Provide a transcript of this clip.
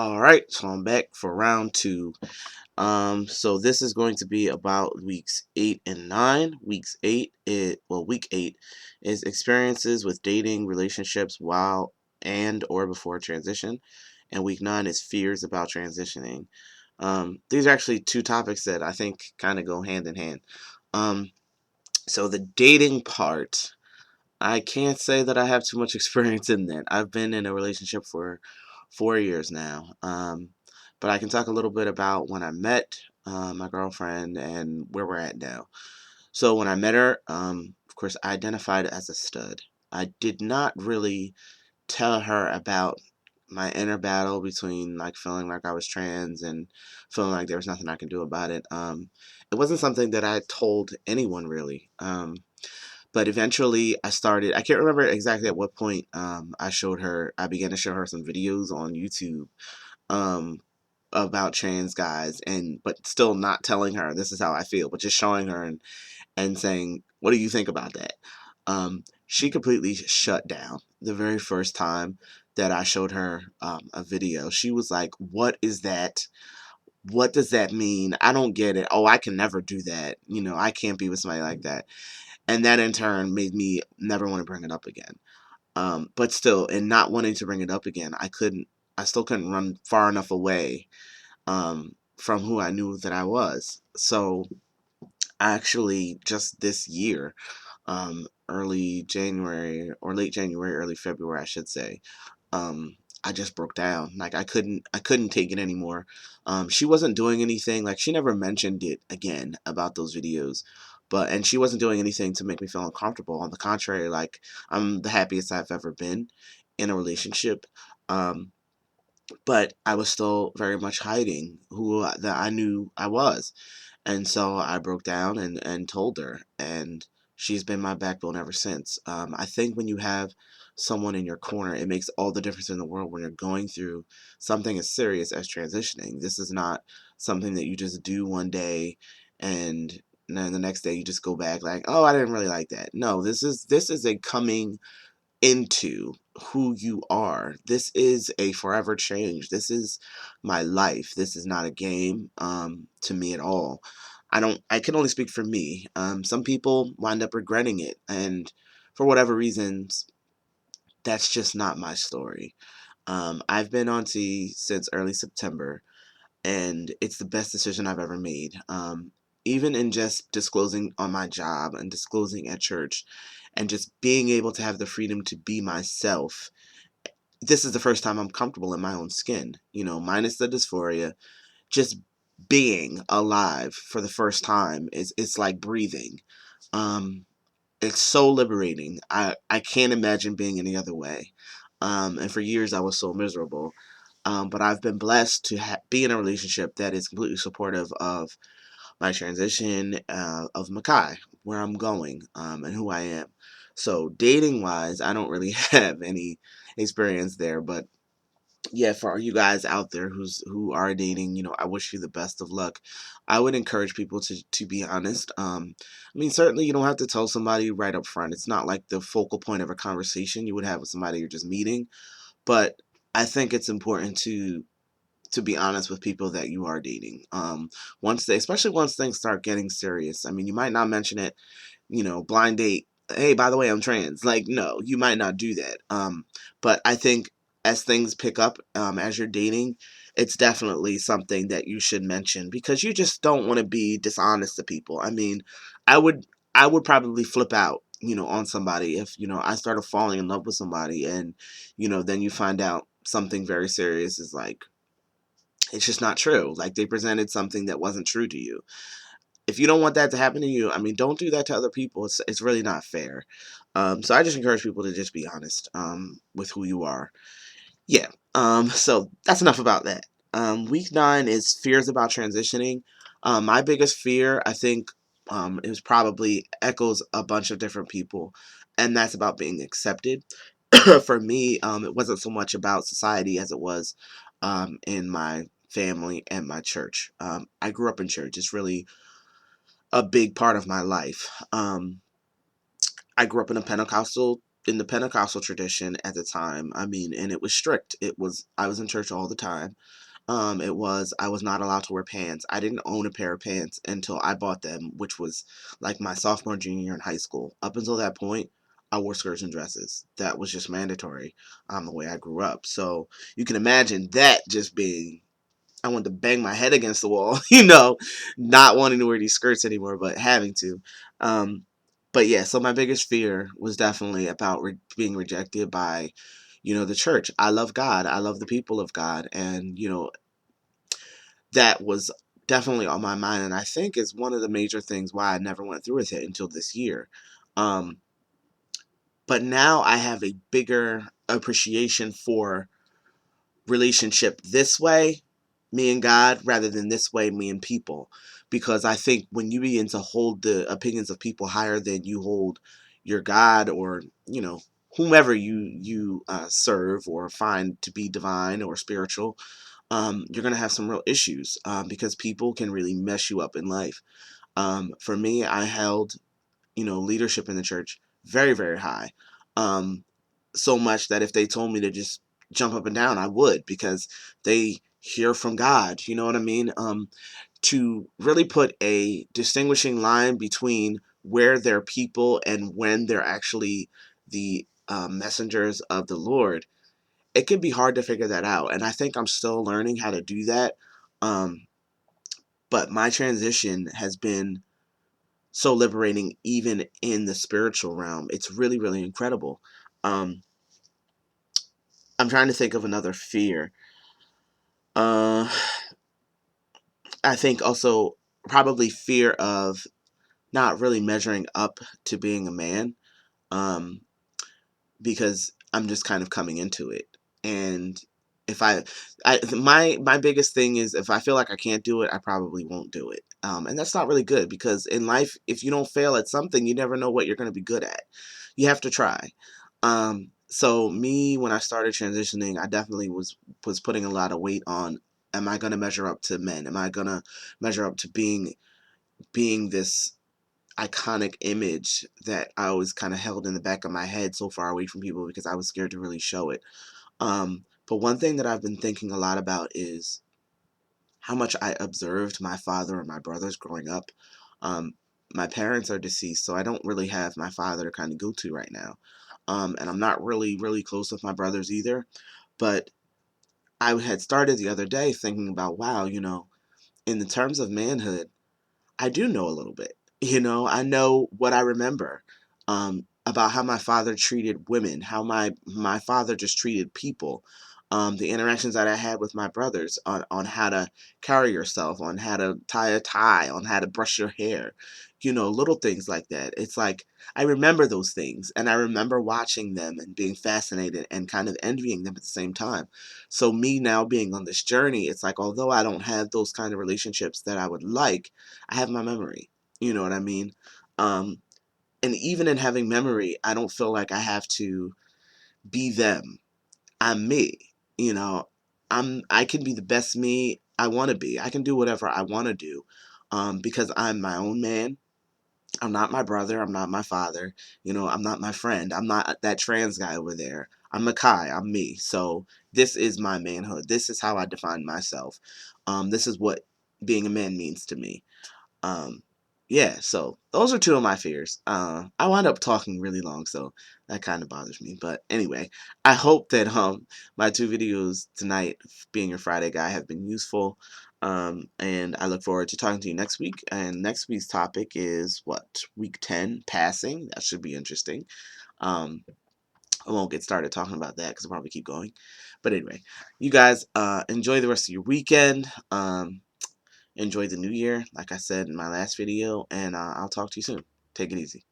All right, so I'm back for round two. So this is going to be about weeks 8 and 9. Week 8 is experiences with dating, relationships while and or before transition, and week 9 is fears about transitioning. These are actually two topics that I think kind of go hand in hand. Um, so the dating part, I can't say that I have too much experience in that. I've been in a relationship for 4 years now. But I can talk a little bit about when I met my girlfriend and where we're at now. So when I met her, of course, I identified as a stud. I did not really tell her about my inner battle between like feeling like I was trans and feeling like there was nothing I can do about it. It wasn't something that I told anyone really. But eventually I can't remember exactly at what point I began to show her some videos on YouTube um, about trans guys, but still not telling her this is how I feel, but just showing her and saying, what do you think about that? She completely shut down the very first time that I showed her a video. She was like, what is that? What does that mean? I don't get it. Oh, I can never do that. I can't be with somebody like that. And that in turn made me never want to bring it up again. But still, in not wanting to bring it up again, I still couldn't run far enough away from who I knew that I was. So actually, just this year, early January or late January, early February, I should say, I just broke down. Like I couldn't take it anymore. She wasn't doing anything. Like she never mentioned it again about those videos, and she wasn't doing anything to make me feel uncomfortable. On the contrary, like I'm the happiest I've ever been in a relationship. Um, but I was still very much hiding that I knew I was. And so I broke down and told her, and she's been my backbone ever since. I think when you have someone in your corner, it makes all the difference in the world when you're going through something as serious as transitioning. This is not something that you just do one day and then the next day you just go back like, oh, I didn't really like that. No, this is a coming into who you are. This is a forever change. This is my life. This is not a game to me at all. I can only speak for me. Some people wind up regretting it, and for whatever reasons, that's just not my story. I've been on T since early September, and it's the best decision I've ever made. Even in just disclosing on my job and disclosing at church and just being able to have the freedom to be myself. This is the first time I'm comfortable in my own skin, minus the dysphoria. Just being alive for the first time it's like breathing. Um, it's so liberating. I can't imagine being any other way. And for years I was so miserable. But I've been blessed to be in a relationship that is completely supportive of my transition, of Mekhi, where I'm going, and who I am. So dating wise, I don't really have any experience there, but yeah, for you guys out there who are dating, I wish you the best of luck. I would encourage people to be honest. I mean, certainly you don't have to tell somebody right up front. It's not like the focal point of a conversation you would have with somebody you're just meeting, but I think it's important to be honest with people that you are dating. Especially once things start getting serious. I mean, you might not mention it, blind date. Hey, by the way, I'm trans. Like, no, you might not do that. But I think as things pick up, as you're dating, it's definitely something that you should mention because you just don't want to be dishonest to people. I mean, I would, I would probably flip out, on somebody if, I started falling in love with somebody and, then you find out something very serious is like, it's just not true. Like they presented something that wasn't true to you. If you don't want that to happen to you, I mean, don't do that to other people. It's really not fair. So I just encourage people to just be honest with who you are. Yeah. So that's enough about that. Week 9 is fears about transitioning. My biggest fear, I think, is probably echoes a bunch of different people, and that's about being accepted. For me, it wasn't so much about society as it was in my family and my church. I grew up in church. It's really a big part of my life. I grew up in a Pentecostal in the Pentecostal tradition at the time. I mean, and it was strict. I was in church all the time. I was not allowed to wear pants. I didn't own a pair of pants until I bought them, which was like my sophomore, junior year in high school. Up until that point, I wore skirts and dresses. That was just mandatory, the way I grew up. So you can imagine that just being, I wanted to bang my head against the wall, not wanting to wear these skirts anymore, but having to. Um, but yeah, so my biggest fear was definitely about being rejected by, the church. I love God. I love the people of God. And, that was definitely on my mind. And I think is one of the major things why I never went through with it until this year. Um, but now I have a bigger appreciation for relationship this way, me and God, rather than this way, me and people. Because I think when you begin to hold the opinions of people higher than you hold your God, or, whomever you serve or find to be divine or spiritual, you're going to have some real issues, because people can really mess you up in life. For me, I held, leadership in the church very, very high. Um, so much that if they told me to just jump up and down, I would, because they hear from God. You know what I mean? To really put a distinguishing line between where they're people and when they're actually the messengers of the Lord, it can be hard to figure that out. And I think I'm still learning how to do that. Um, but my transition has been so liberating, even in the spiritual realm. It's really, really incredible. Um, I'm trying to think of another fear. Uh, I think also probably fear of not really measuring up to being a man, um, because I'm just kind of coming into it. And if my biggest thing is, if I feel like I can't do it, I probably won't do it. And that's not really good, because in life, if you don't fail at something, you never know what you're going to be good at. You have to try. So me, when I started transitioning, I definitely was putting a lot of weight on, am I going to measure up to men? Am I going to measure up to being this iconic image that I always kind of held in the back of my head, so far away from people, because I was scared to really show it. But one thing that I've been thinking a lot about is how much I observed my father and my brothers growing up. Um, my parents are deceased, so I don't really have my father to kind of go to right now. And I'm not really, really close with my brothers either. But I had started the other day thinking about, wow, in the terms of manhood, I do know a little bit. I know what I remember, about how my father treated women, how my father just treated people, the interactions that I had with my brothers on how to carry yourself, on how to tie a tie, on how to brush your hair, little things like that. It's like I remember those things, and I remember watching them and being fascinated and kind of envying them at the same time. So me now being on this journey, it's like, although I don't have those kind of relationships that I would like, I have my memory. You know what I mean? Um, and even in having memory, I don't feel like I have to be them. I'm me. You know, I can be the best me I want to be. I can do whatever I want to do, because I'm my own man. I'm not my brother. I'm not my father. I'm not my friend. I'm not that trans guy over there. I'm Mekhi. I'm me. So this is my manhood. This is how I define myself. This is what being a man means to me. Um, yeah, so those are two of my fears. I wound up talking really long, so that kind of bothers me. But anyway, I hope that my two videos tonight, being your Friday guy, have been useful. And I look forward to talking to you next week. And next week's topic is what? Week 10, passing. That should be interesting. Um, I won't get started talking about that because I'll probably keep going. But anyway, you guys enjoy the rest of your weekend. Enjoy the new year, like I said in my last video, and I'll talk to you soon. Take it easy.